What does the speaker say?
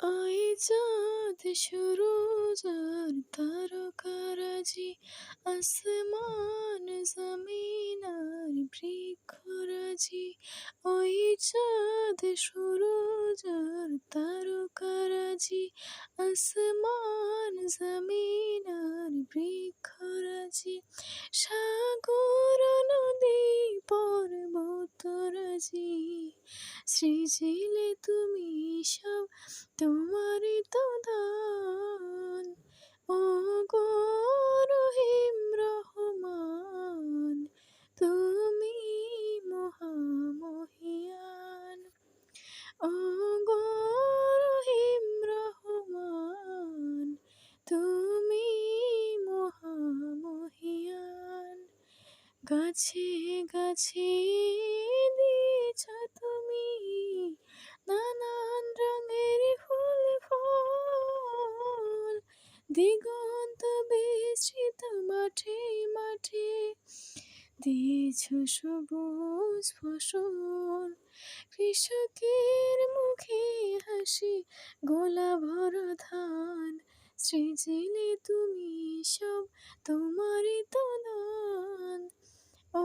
ওই চাঁদ সুরজ আর তারকারাজি, আসমান জমিন আর বৃক্ষরাজি। ওই চাঁদ সুরজ আর তারকারাজি, আসমান জমিন আর বৃক্ষরাজি। সাগর নদী পর্বতরাজি, সৃজিলে তুমি সব, তোমারই তো দান। ও গো রহিম রহমান, তুমি মহামহিয়ান। ও গো রহিম রহমান, তুমি মহামহিয়ান। গাছে গাছে দিয়েছ তুমি নানান রঙের ফুল ফল, দিগন্ত বিস্তৃত মাঠে মাঠে দিয়েছ সবুজ ফসল। কৃষকের মুখে হাসি, গোলা ভরা ধান, সৃজিলে তুমি সব, তোমারই তো দান। ও